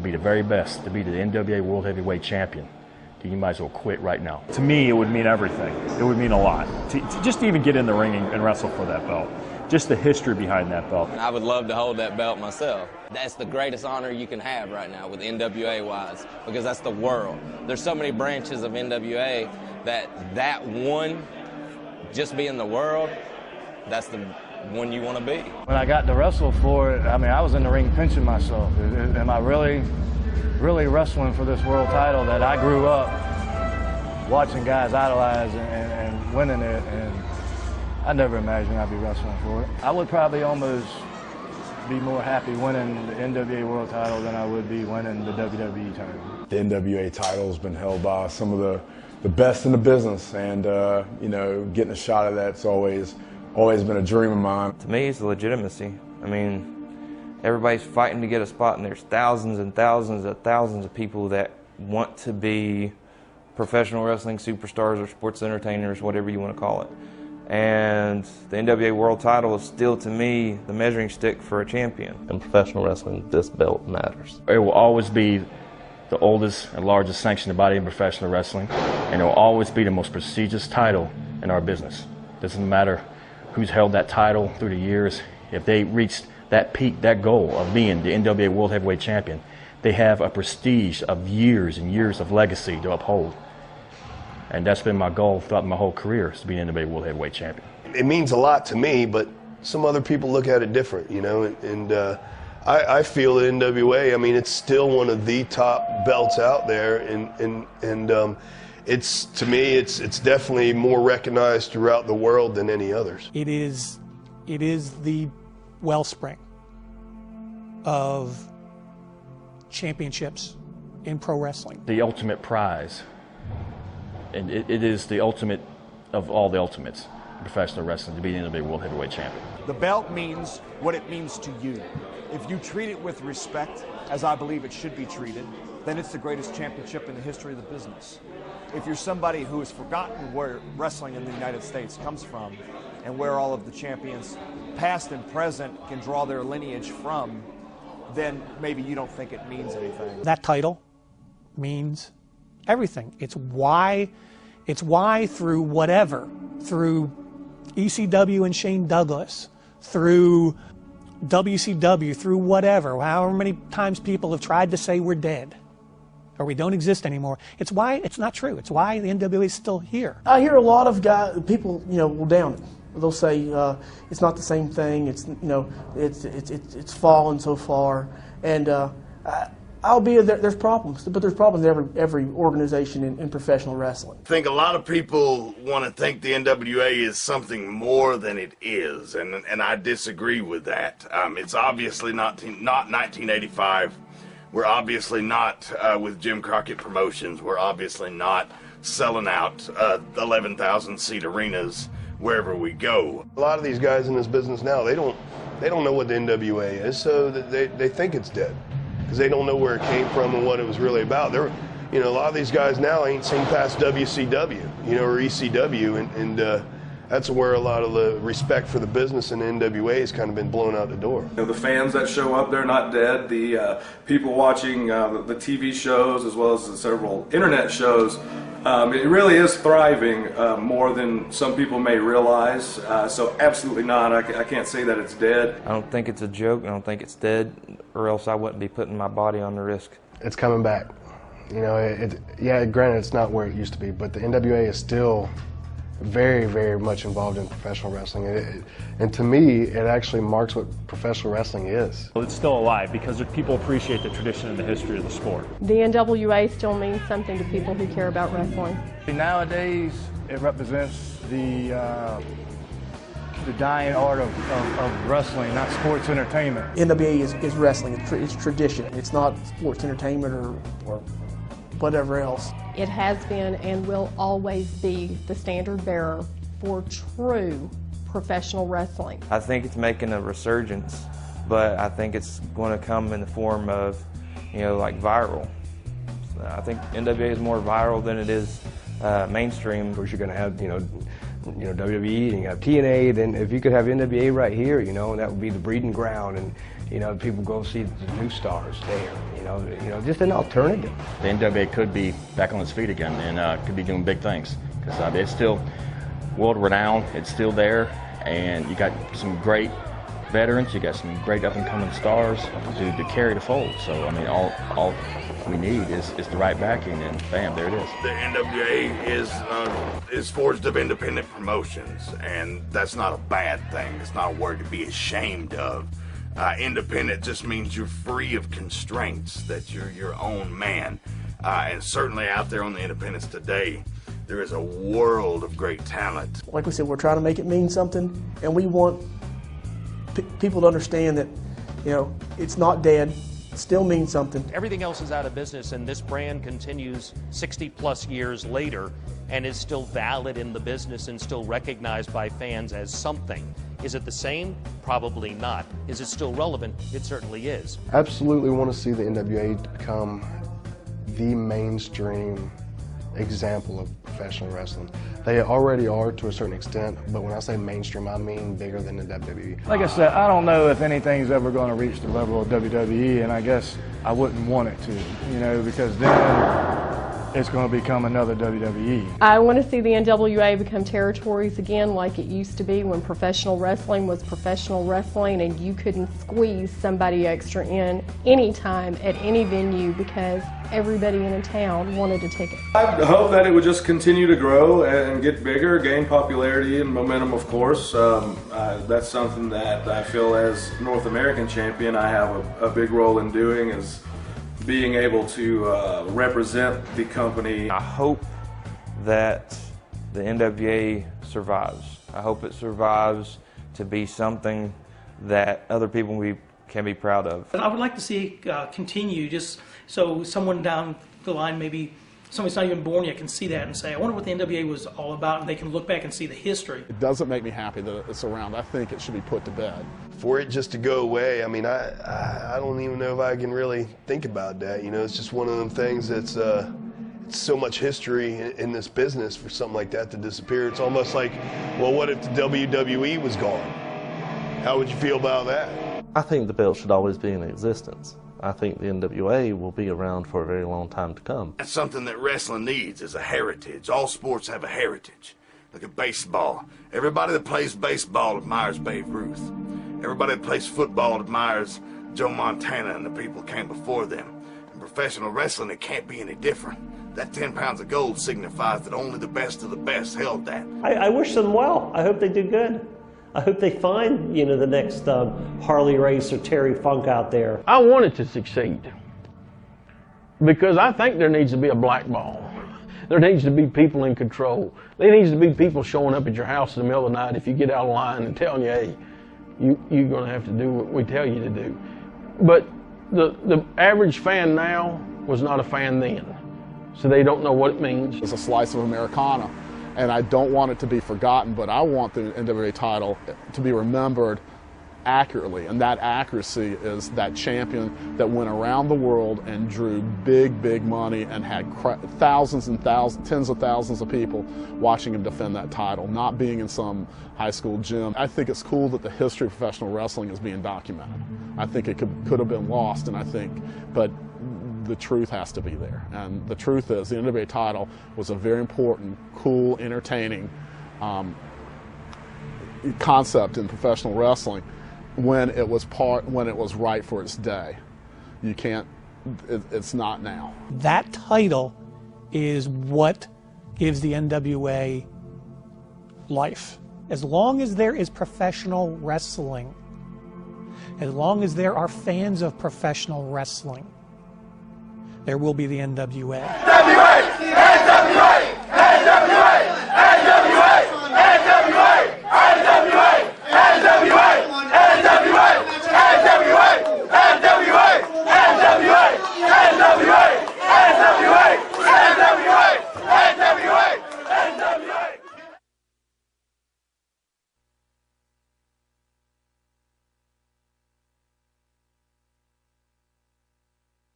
be the very best, to be the NWA World Heavyweight Champion, then you might as well quit right now. To me, it would mean everything. It would mean a lot. To just even get in the ring and wrestle for that belt. Just the history behind that belt. I would love to hold that belt myself. That's the greatest honor you can have right now with NWA-wise, because that's the world. There's so many branches of NWA that one, just being the world, that's the one you want to be. When I got to wrestle for it, I mean, I was in the ring pinching myself. Am I really wrestling for this world title that I grew up watching guys idolize and winning it? And I never imagined I'd be wrestling for it. I would probably almost be more happy winning the NWA World title than I would be winning the WWE title. The NWA title has been held by some of the best in the business, and you know, getting a shot at that's always been a dream of mine. To me, it's the legitimacy. I mean, everybody's fighting to get a spot, and there's thousands and thousands of people that want to be professional wrestling superstars or sports entertainers, whatever you want to call it. And the NWA World title is still, to me, the measuring stick for a champion. In professional wrestling, this belt matters. It will always be the oldest and largest sanctioned body in professional wrestling, and it will always be the most prestigious title in our business. Doesn't matter who's held that title through the years. If they reached that peak, that goal of being the NWA World Heavyweight Champion, they have a prestige of years and years of legacy to uphold. And that's been my goal throughout my whole career, is to be an NWA World Heavyweight Champion. It means a lot to me, but some other people look at it different, you know, and I feel that NWA, I mean, it's still one of the top belts out there, and it's, to me, it's definitely more recognized throughout the world than any others. It is the wellspring of championships in pro wrestling. The ultimate prize. And it is the ultimate of all the ultimates in professional wrestling, to be the NWA World Heavyweight Champion. The belt means what it means to you. If you treat it with respect, as I believe it should be treated, then it's the greatest championship in the history of the business. If you're somebody who has forgotten where wrestling in the United States comes from and where all of the champions, past and present, can draw their lineage from, then maybe you don't think it means anything. That title means everything. It's why through whatever, through ECW and Shane Douglas, through WCW, through whatever, however many times people have tried to say we're dead or we don't exist anymore, it's why it's not true. It's why the NWA is still here. I hear a lot of people, you know, will down it. They'll say it's not the same thing. It's, you know, it's fallen so far, and albeit there's problems, but there's problems in every organization in professional wrestling. I think a lot of people want to think the NWA is something more than it is, and I disagree with that. It's obviously not 1985. We're obviously not with Jim Crockett Promotions. We're obviously not selling out 11,000 seat arenas wherever we go. A lot of these guys in this business now, they don't know what the NWA is, so they think it's dead, because they don't know where it came from and what it was really about. You know, a lot of these guys now ain't seen past WCW, you know, or ECW, and that's where a lot of the respect for the business and the NWA has kind of been blown out the door. You know, the fans that show up, they're not dead. The people watching the TV shows as well as the several internet shows, it really is thriving more than some people may realize. So absolutely not. I can't say that it's dead. I don't think it's a joke. I don't think it's dead, or else I wouldn't be putting my body on the risk. It's coming back. You know, yeah, granted it's not where it used to be, but the NWA is still very, very much involved in professional wrestling. And to me, it actually marks what professional wrestling is. It's still alive because people appreciate the tradition and the history of the sport. The NWA still means something to people who care about wrestling. Nowadays, it represents the dying art of wrestling, not sports entertainment. NWA is wrestling. It's tradition. It's not sports entertainment or whatever else. It has been and will always be the standard bearer for true professional wrestling. I think it's making a resurgence, but I think it's going to come in the form of, you know, like viral. So I think NWA is more viral than it is mainstream. Of course, you're going to have, you know, WWE and you have TNA. Then if you could have NWA right here, you know, that would be the breeding ground. And You know, people go see the new stars there. You know, just an alternative. The NWA could be back on its feet again and could be doing big things because it's still world renowned. It's still there, and you got some great veterans. You got some great up and coming stars to carry the fold. So I mean, all we need is the right backing, and bam, there it is. The NWA is forged of independent promotions, and that's not a bad thing. It's not a word to be ashamed of. Independent just means you're free of constraints, that you're your own man. And certainly out there on the independents today, there is a world of great talent. Like we said, we're trying to make it mean something, and we want people to understand that, you know, it's not dead. It still means something. Everything else is out of business, and this brand continues 60-plus years later and is still valid in the business and still recognized by fans as something. Is it the same? Probably not. Is it still relevant? It certainly is. Absolutely want to see the NWA become the mainstream example of professional wrestling. They already are to a certain extent, but when I say mainstream, I mean bigger than the WWE. Like I said, I don't know if anything's ever going to reach the level of WWE, and I guess I wouldn't want it to, you know, because then it's going to become another WWE. I want to see the NWA become territories again like it used to be when professional wrestling was professional wrestling and you couldn't squeeze somebody extra in anytime at any venue because everybody in a town wanted a ticket. I hope that it would just continue to grow and get bigger, gain popularity and momentum, of course. That's something that I feel as North American champion I have a big role in doing, is being able to represent the company. I hope that the NWA survives. I hope it survives to be something that other people can be proud of. I would like to see it continue, just so someone down the line, maybe somebody's not even born yet, can see that and say, I wonder what the NWA was all about, and they can look back and see the history. It doesn't make me happy that it's around. I think it should be put to bed. For it just to go away, I mean, I don't even know if I can really think about that. You know, it's just one of them things that's it's so much history in this business for something like that to disappear. It's almost like, well, what if the WWE was gone? How would you feel about that? I think the belt should always be in existence. I think the NWA will be around for a very long time to come. That's something that wrestling needs, is a heritage. All sports have a heritage. Look at baseball. Everybody that plays baseball admires Babe Ruth. Everybody that plays football admires Joe Montana and the people who came before them. In professional wrestling, it can't be any different. That 10 pounds of gold signifies that only the best of the best held that. I wish them well. I hope they do good. I hope they find, you know, the next Harley Race or Terry Funk out there. I want it to succeed because I think there needs to be a blackball. There needs to be people in control. There needs to be people showing up at your house in the middle of the night if you get out of line and telling you, hey, you're going to have to do what we tell you to do. But the average fan now was not a fan then, so they don't know what it means. It's a slice of Americana, and I don't want it to be forgotten, but I want the NWA title to be remembered accurately, and that accuracy is that champion that went around the world and drew big money and had thousands and thousands, tens of thousands of people watching him defend that title, not being in some high school gym. I think it's cool that the history of professional wrestling is being documented. I think it could have been lost, but the truth has to be there. And the truth is the NWA title was a very important, cool, entertaining concept in professional wrestling when it was right for its day. You can't, it's not now. That title is what gives the NWA life. As long as there is professional wrestling, as long as there are fans of professional wrestling, there will be the NWA.